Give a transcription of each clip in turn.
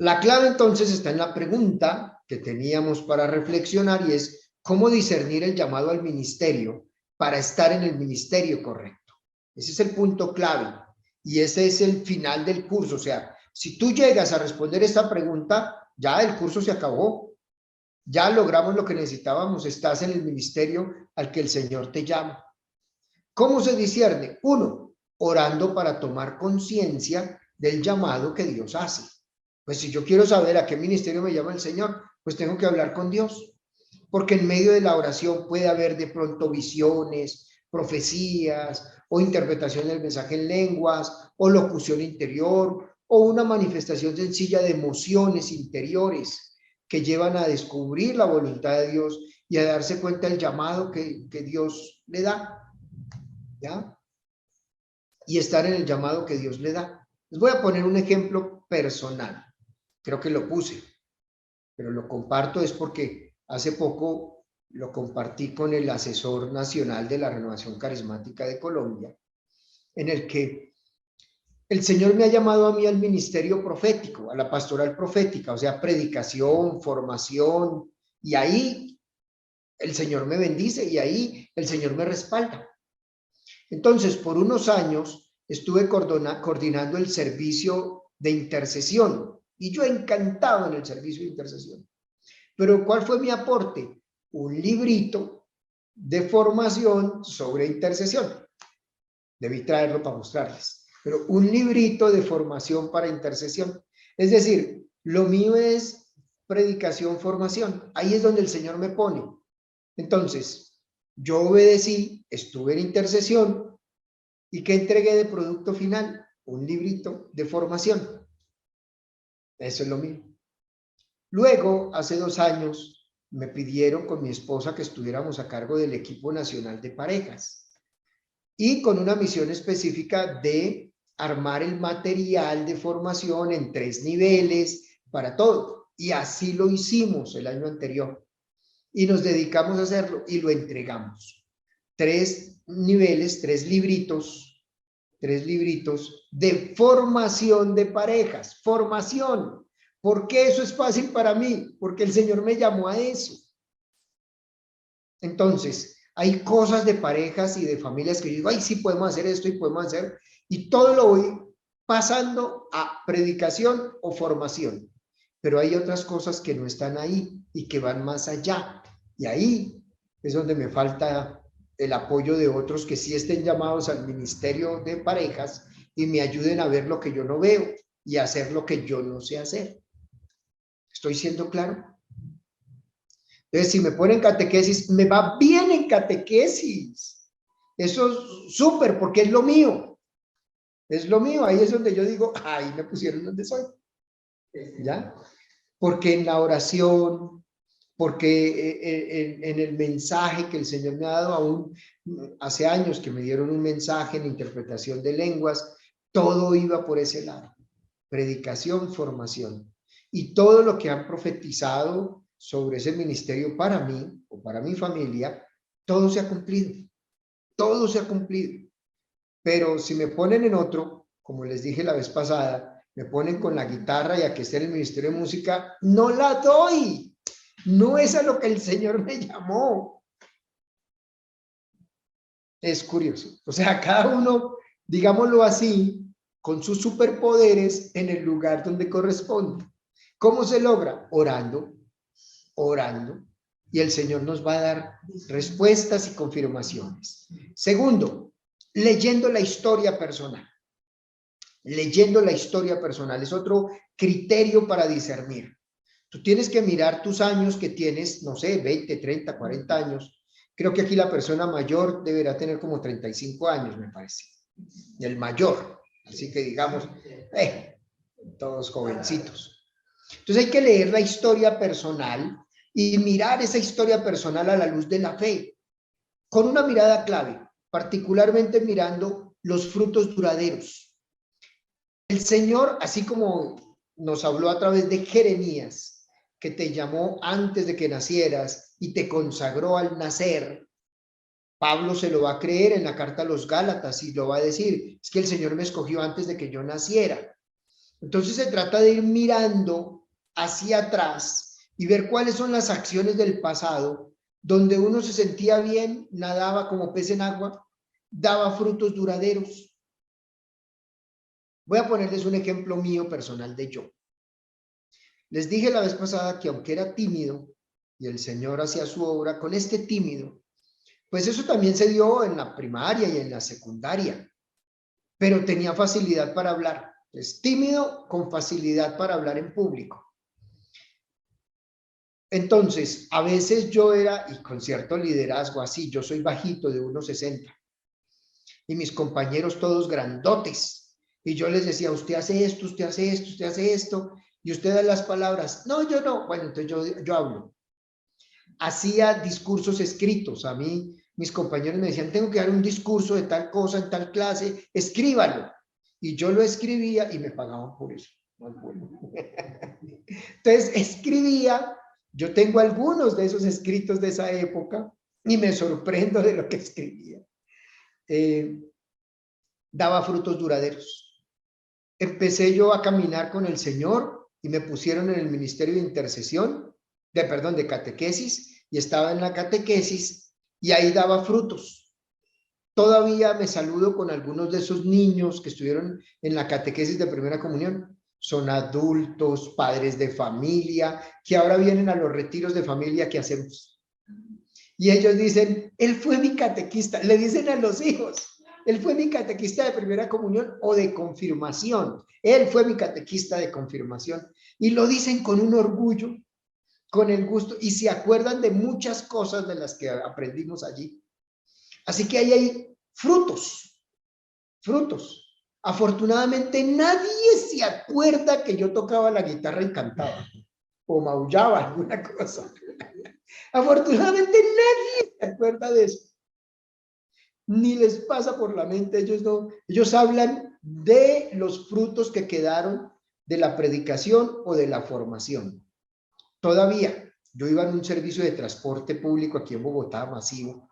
La clave entonces está en la pregunta que teníamos para reflexionar y es cómo discernir el llamado al ministerio para estar en el ministerio correcto. Ese es el punto clave y ese es el final del curso. O sea, si tú llegas a responder esta pregunta, ya el curso se acabó. Ya logramos lo que necesitábamos. Estás en el ministerio al que el Señor te llama. ¿Cómo se discierne? Uno, orando para tomar conciencia del llamado que Dios hace. Pues si yo quiero saber a qué ministerio me llama el Señor, pues tengo que hablar con Dios. Porque en medio de la oración puede haber de pronto visiones, profecías o interpretación del mensaje en lenguas o locución interior o una manifestación sencilla de emociones interiores que llevan a descubrir la voluntad de Dios y a darse cuenta del llamado que Dios le da. ¿Ya? Y estar en el llamado que Dios le da. Les voy a poner un ejemplo personal. Creo que lo puse, pero lo comparto es porque hace poco lo compartí con el asesor nacional de la Renovación Carismática de Colombia, en el que el Señor me ha llamado a mí al ministerio profético, a la pastoral profética, o sea, predicación, formación, y ahí el Señor me bendice y ahí el Señor me respalda. Entonces, por unos años estuve coordinando el servicio de intercesión y yo encantado en el servicio de intercesión. Pero ¿cuál fue mi aporte? Un librito de formación sobre intercesión. Debí traerlo para mostrarles. Pero un librito de formación para intercesión. Es decir, lo mío es predicación, formación. Ahí es donde el Señor me pone. Entonces, yo obedecí, estuve en intercesión y ¿qué entregué de producto final? Un librito de formación. Eso es lo mío. Luego, hace 2 años, me pidieron con mi esposa que estuviéramos a cargo del equipo nacional de parejas y con una misión específica de armar el material de formación en 3 niveles para todo. Y así lo hicimos el año anterior. Y nos dedicamos a hacerlo y lo entregamos. 3 niveles, 3 libritos de formación de parejas. Formación. ¿Por qué eso es fácil para mí? Porque el Señor me llamó a eso. Entonces, hay cosas de parejas y de familias que yo digo, ay, sí podemos hacer esto y podemos hacer, y todo lo voy pasando a predicación o formación. Pero hay otras cosas que no están ahí y que van más allá. Y ahí es donde me falta el apoyo de otros que sí estén llamados al ministerio de parejas y me ayuden a ver lo que yo no veo y a hacer lo que yo no sé hacer. ¿Estoy siendo claro? Entonces, si me ponen catequesis, me va bien en catequesis. Eso es súper, porque es lo mío. Es lo mío. Ahí es donde yo digo, ahí me pusieron donde soy. ¿Ya? Porque en la oración, porque en el mensaje que el Señor me ha dado, aún hace años que me dieron un mensaje en interpretación de lenguas, todo iba por ese lado. Predicación, formación. Y todo lo que han profetizado sobre ese ministerio para mí o para mi familia, todo se ha cumplido. Todo se ha cumplido. Pero si me ponen en otro, como les dije la vez pasada, me ponen con la guitarra y a que esté en el ministerio de música, no la doy. No es a lo que el Señor me llamó. Es curioso. O sea, cada uno, digámoslo así, con sus superpoderes en el lugar donde corresponde. ¿Cómo se logra? Orando, orando. Y el Señor nos va a dar respuestas y confirmaciones. Segundo, leyendo la historia personal. Leyendo la historia personal es otro criterio para discernir. Tú tienes que mirar tus años que tienes, no sé, 20, 30, 40 años. Creo que aquí la persona mayor deberá tener como 35 años, me parece. El mayor. Así que digamos, todos jovencitos. Entonces hay que leer la historia personal y mirar esa historia personal a la luz de la fe, con una mirada clave, particularmente mirando los frutos duraderos. El Señor, así como nos habló a través de Jeremías, que te llamó antes de que nacieras y te consagró al nacer, Pablo se lo va a creer en la carta a los Gálatas y lo va a decir, es que el Señor me escogió antes de que yo naciera. Entonces se trata de ir mirando hacia atrás y ver cuáles son las acciones del pasado donde uno se sentía bien, nadaba como pez en agua, daba frutos duraderos. Voy a ponerles un ejemplo mío personal de yo. Les dije la vez pasada que aunque era tímido y el Señor hacía su obra con este tímido, pues eso también se dio en la primaria y en la secundaria, pero tenía facilidad para hablar. Es tímido con facilidad para hablar en público. Entonces, a veces yo era, y con cierto liderazgo así, yo soy bajito de 1,60 y mis compañeros todos grandotes. Y yo les decía, usted hace esto, usted hace esto, usted hace esto, y usted da las palabras. No, yo no. Bueno, entonces yo hablo. Hacía discursos escritos. A mí, mis compañeros me decían, tengo que dar un discurso de tal cosa en tal clase, escríbalo. Y yo lo escribía y me pagaban por eso. Entonces, escribía. Yo tengo algunos de esos escritos de esa época y me sorprendo de lo que escribía. Daba frutos duraderos. Empecé yo a caminar con el Señor y me pusieron en el ministerio de intercesión, de catequesis, y estaba en la catequesis y ahí daba frutos. Todavía me saludo con algunos de esos niños que estuvieron en la catequesis de primera comunión. Son adultos, padres de familia, que ahora vienen a los retiros de familia que hacemos. Y ellos dicen, él fue mi catequista, le dicen a los hijos, él fue mi catequista de primera comunión o de confirmación. Él fue mi catequista de confirmación. Y lo dicen con un orgullo, con el gusto, y se acuerdan de muchas cosas de las que aprendimos allí. Así que ahí hay frutos, frutos. Afortunadamente nadie se acuerda que yo tocaba la guitarra y cantaba, o maullaba alguna cosa. Afortunadamente nadie se acuerda de eso. Ni les pasa por la mente, ellos hablan de los frutos que quedaron de la predicación o de la formación. Todavía, yo iba en un servicio de transporte público aquí en Bogotá, masivo,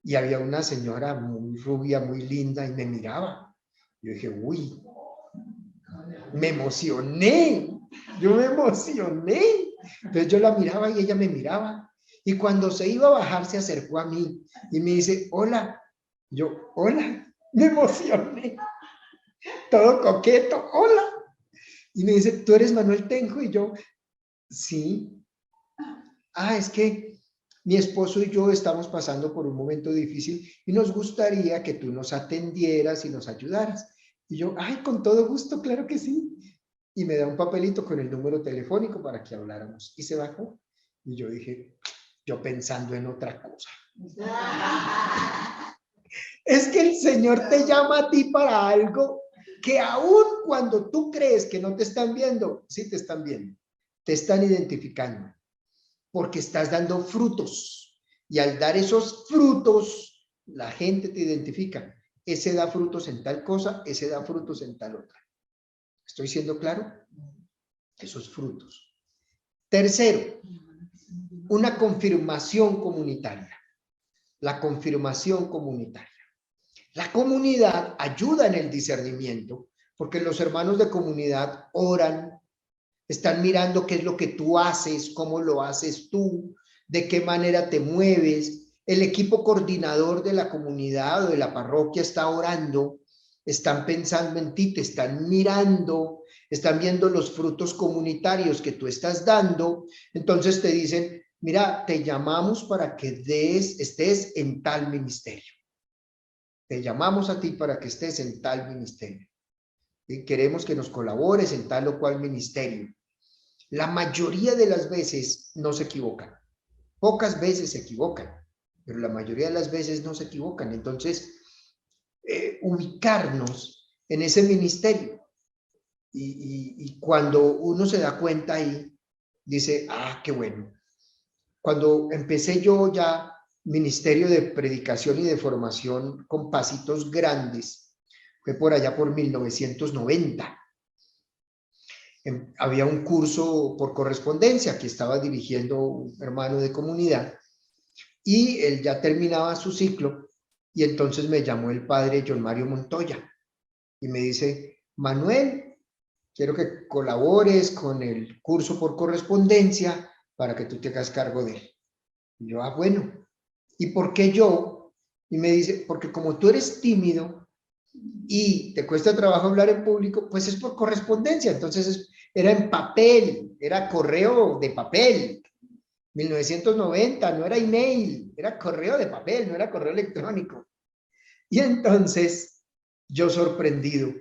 y había una señora muy rubia, muy linda, y me miraba. Yo dije, uy, me emocioné, yo me emocioné. Entonces yo la miraba y ella me miraba. Y cuando se iba a bajar, se acercó a mí y me dice, hola. Yo, hola, me emocioné. Todo coqueto, hola. Y me dice, ¿tú eres Manuel Tenjo? Y yo, sí. Ah, es que mi esposo y yo estamos pasando por un momento difícil y nos gustaría que tú nos atendieras y nos ayudaras. Y yo, ay, con todo gusto, claro que sí. Y me da un papelito con el número telefónico para que habláramos. Y se bajó. Y yo dije, yo pensando en otra cosa. Es que el Señor te llama a ti para algo que aún cuando tú crees que no te están viendo, sí te están viendo. Te están identificando. Porque estás dando frutos. Y al dar esos frutos, la gente te identifica. Ese da frutos en tal cosa, ese da frutos en tal otra. ¿Estoy siendo claro? Esos frutos. Tercero, una confirmación comunitaria. La confirmación comunitaria. La comunidad ayuda en el discernimiento porque los hermanos de comunidad oran, están mirando qué es lo que tú haces, cómo lo haces tú, de qué manera te mueves. El equipo coordinador de la comunidad o de la parroquia está orando, están pensando en ti, te están mirando, están viendo los frutos comunitarios que tú estás dando. Entonces te dicen, mira, te llamamos para que estés en tal ministerio. Te llamamos a ti para que estés en tal ministerio. Y queremos que nos colabores en tal o cual ministerio. La mayoría de las veces no se equivocan. Pocas veces se equivocan, pero la mayoría de las veces no se equivocan. Entonces, ubicarnos en ese ministerio. Y cuando uno se da cuenta ahí, dice, ah, qué bueno. Cuando empecé yo ya ministerio de predicación y de formación con pasitos grandes, fue por allá por 1990. Había un curso por correspondencia que estaba dirigiendo un hermano de comunidad y él ya terminaba su ciclo y entonces me llamó el padre John Mario Montoya y me dice, Manuel, quiero que colabores con el curso por correspondencia para que tú te hagas cargo de él. Y yo, bueno, ¿y por qué yo? Y me dice, porque como tú eres tímido y te cuesta trabajo hablar en público, pues es por correspondencia. Entonces era en papel, era correo de papel. 1990, no era email, era correo de papel, no era correo electrónico. Y entonces, yo sorprendido,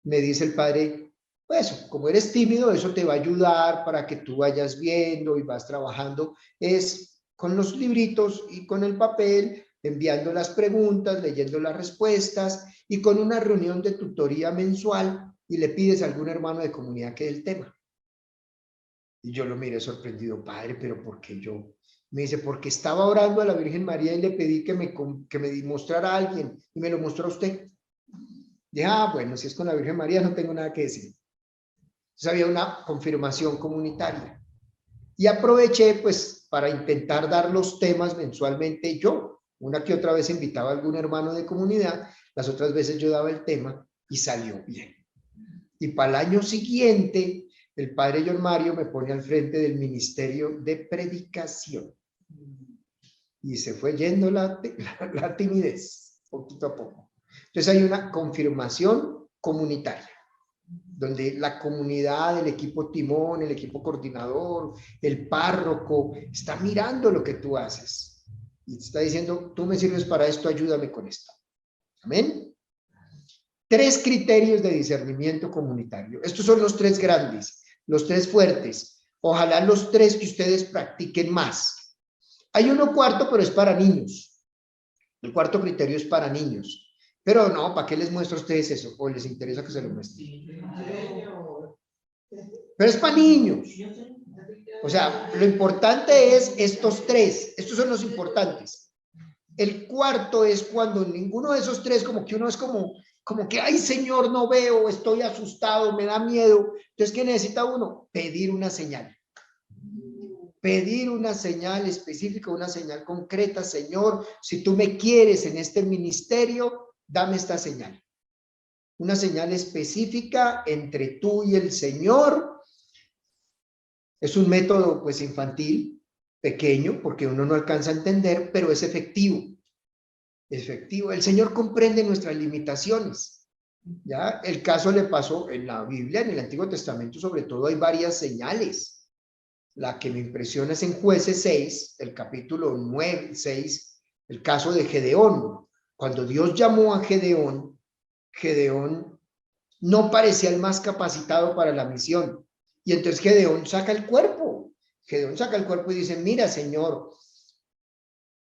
me dice el padre, pues como eres tímido, eso te va a ayudar para que tú vayas viendo y vas trabajando, es con los libritos y con el papel, enviando las preguntas, leyendo las respuestas y con una reunión de tutoría mensual y le pides a algún hermano de comunidad que dé el tema. Y yo lo miré sorprendido, padre, pero ¿por qué yo? Me dice, porque estaba orando a la Virgen María y le pedí que me mostrara a alguien y me lo mostró a usted. Dije, bueno, si es con la Virgen María no tengo nada que decir. Entonces había una confirmación comunitaria. Y aproveché pues para intentar dar los temas mensualmente yo. Una que otra vez invitaba a algún hermano de comunidad, las otras veces yo daba el tema y salió bien. Y para el año siguiente, el padre John Mario me pone al frente del ministerio de predicación. Y se fue yendo la timidez, poquito a poco. Entonces hay una confirmación comunitaria, donde la comunidad, el equipo timón, el equipo coordinador, el párroco, está mirando lo que tú haces. Y te está diciendo, tú me sirves para esto, ayúdame con esto. Amén. 3 criterios de discernimiento comunitario. Estos son los 3 grandes, los 3 fuertes. Ojalá los 3 que ustedes practiquen más. Hay uno cuarto, pero es para niños. El cuarto criterio es para niños. Pero no, ¿para qué les muestro a ustedes eso? ¿O les interesa que se lo muestre? Pero es para niños. O sea, lo importante es estos 3. Estos son los importantes. El cuarto es cuando ninguno de esos 3, como que uno es como que, ay, Señor, no veo, estoy asustado, me da miedo. Entonces, ¿qué necesita uno? Pedir una señal. Pedir una señal específica, una señal concreta. Señor, si tú me quieres en este ministerio, dame esta señal. Una señal específica entre tú y el Señor. Es un método, pues, infantil, pequeño, porque uno no alcanza a entender, pero es efectivo. Efectivo. El Señor comprende nuestras limitaciones. ¿Ya? El caso le pasó en la Biblia, en el Antiguo Testamento, sobre todo hay varias señales. La que me impresiona es en Jueces 6, el capítulo 9, 6, el caso de Gedeón. Cuando Dios llamó a Gedeón, Gedeón no parecía el más capacitado para la misión. Y entonces Gedeón saca el cuerpo. Gedeón saca el cuerpo y dice, mira, Señor,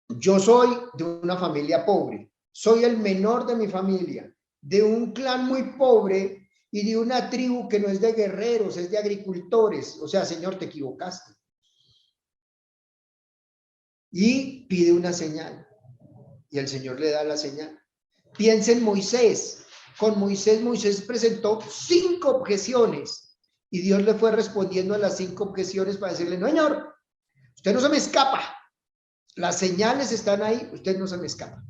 yo soy de una familia pobre, soy el menor de mi familia, de un clan muy pobre y de una tribu que no es de guerreros, es de agricultores. O sea, Señor, te equivocaste. Y pide una señal. Y el Señor le da la señal. Piensa en Moisés. Con Moisés presentó 5 objeciones. Y Dios le fue respondiendo a las 5 objeciones para decirle, no, Señor, usted no se me escapa. Las señales están ahí, usted no se me escapa.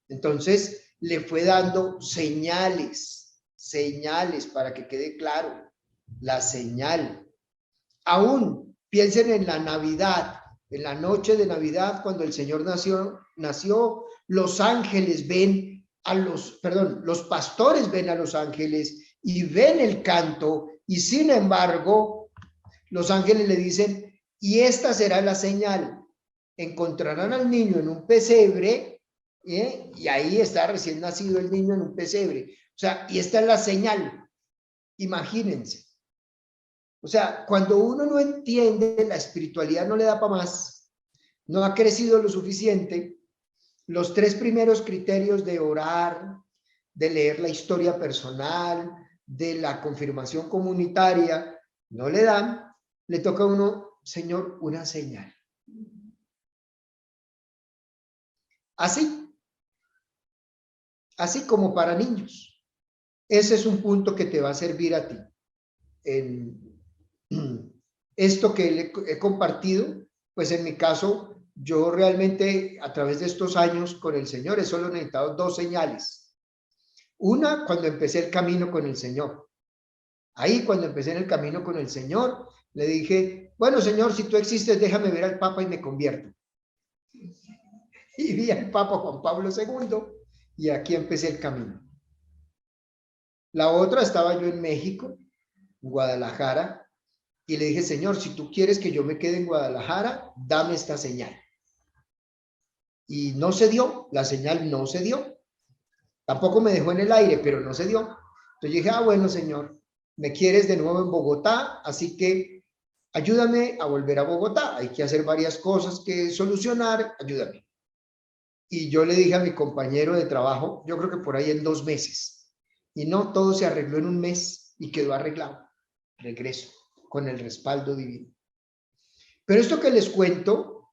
Entonces le fue dando señales para que quede claro. La señal. Aún piensen en la Navidad, en la noche de Navidad, cuando el Señor nació, los ángeles ven a los pastores ven a los ángeles y ven el canto, y sin embargo, los ángeles le dicen, y esta será la señal. Encontrarán al niño en un pesebre, y ahí está recién nacido el niño en un pesebre. O sea, y esta es la señal. Imagínense. O sea, cuando uno no entiende, la espiritualidad no le da para más, no ha crecido lo suficiente, los 3 primeros criterios de orar, de leer la historia personal, de la confirmación comunitaria, no le dan, le toca a uno, Señor, una señal. Así como para niños. Ese es un punto que te va a servir a ti. En esto que he compartido, pues en mi caso, yo realmente a través de estos años con el Señor he solo necesitado 2 señales. Una, cuando empecé el camino con el Señor. Ahí cuando empecé en el camino con el Señor, le dije, bueno, Señor, si tú existes, déjame ver al Papa y me convierto. Y vi al Papa Juan Pablo II y aquí empecé el camino. La otra, estaba yo en México, en Guadalajara, y le dije, Señor, si tú quieres que yo me quede en Guadalajara, dame esta señal. Y no se dio, la señal no se dio. Tampoco me dejó en el aire, pero no se dio. Entonces dije, bueno, Señor, me quieres de nuevo en Bogotá, así que ayúdame a volver a Bogotá. Hay que hacer varias cosas que solucionar, ayúdame. Y yo le dije a mi compañero de trabajo, yo creo que por ahí en 2 meses. Y no, todo se arregló en un mes y quedó arreglado. Regreso con el respaldo divino. Pero esto que les cuento,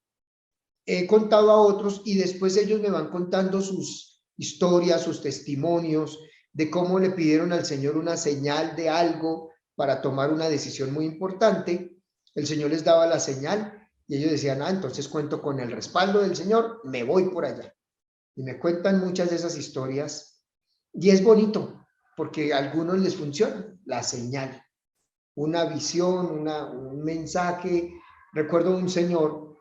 he contado a otros y después ellos me van contando sus historias, sus testimonios de cómo le pidieron al Señor una señal de algo para tomar una decisión muy importante. El Señor les daba la señal y ellos decían, entonces cuento con el respaldo del Señor, me voy por allá. Y me cuentan muchas de esas historias y es bonito porque a algunos les funciona la señal, una visión, un mensaje. Recuerdo un señor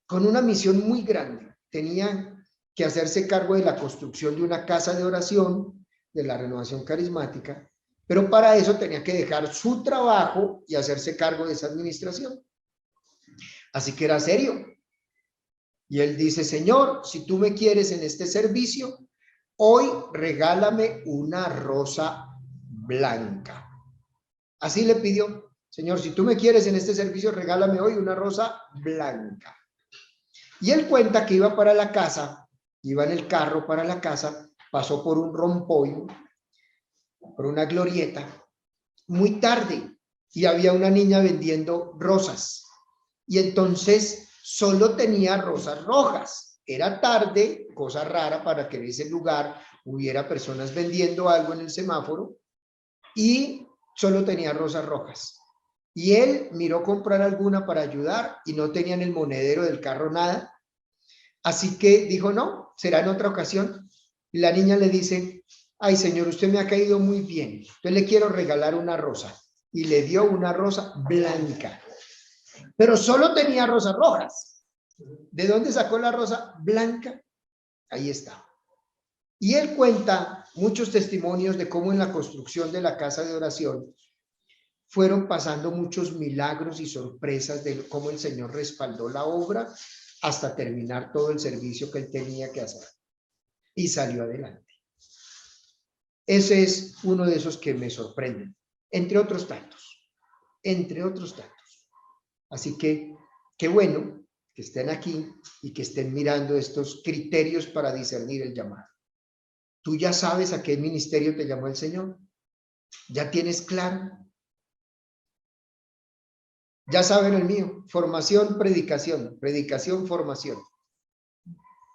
con una misión muy grande, tenía que hacerse cargo de la construcción de una casa de oración, de la renovación carismática, pero para eso tenía que dejar su trabajo y hacerse cargo de esa administración. Así que era serio. Y él dice, Señor, si tú me quieres en este servicio, hoy regálame una rosa blanca. Así le pidió, Señor, si tú me quieres en este servicio, regálame hoy una rosa blanca. Y él cuenta que iba para la casa, iba en el carro para la casa, pasó por un rompoy, por una glorieta, muy tarde, y había una niña vendiendo rosas. Y entonces solo tenía rosas rojas. Era tarde, cosa rara para que en ese lugar hubiera personas vendiendo algo en el semáforo, y solo tenía rosas rojas. Y él miró comprar alguna para ayudar y no tenía en el monedero del carro nada. Así que dijo, no, será en otra ocasión. Y la niña le dice, ay, señor, usted me ha caído muy bien. Yo le quiero regalar una rosa. Y le dio una rosa blanca. Pero solo tenía rosas rojas. ¿De dónde sacó la rosa blanca? Ahí está. Y él cuenta muchos testimonios de cómo en la construcción de la casa de oración fueron pasando muchos milagros y sorpresas de cómo el Señor respaldó la obra hasta terminar todo el servicio que él tenía que hacer. Y salió adelante. Ese es uno de esos que me sorprenden, entre otros tantos, entre otros tantos. Así que qué bueno que estén aquí y que estén mirando estos criterios para discernir el llamado. ¿Tú ya sabes a qué ministerio te llamó el Señor? ¿Ya tienes claro? Ya saben el mío, formación, predicación, formación.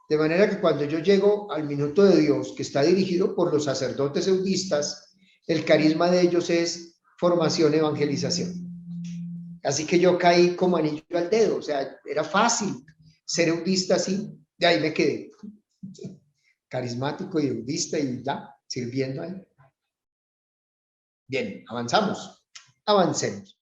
De manera que cuando yo llego al minuto de Dios, que está dirigido por los sacerdotes eudistas, el carisma de ellos es formación, evangelización. Así que yo caí como anillo al dedo, o sea, era fácil ser eudista así, de ahí me quedé. Carismático y eudista y ya, sirviendo ahí. Bien, avanzamos, avancemos.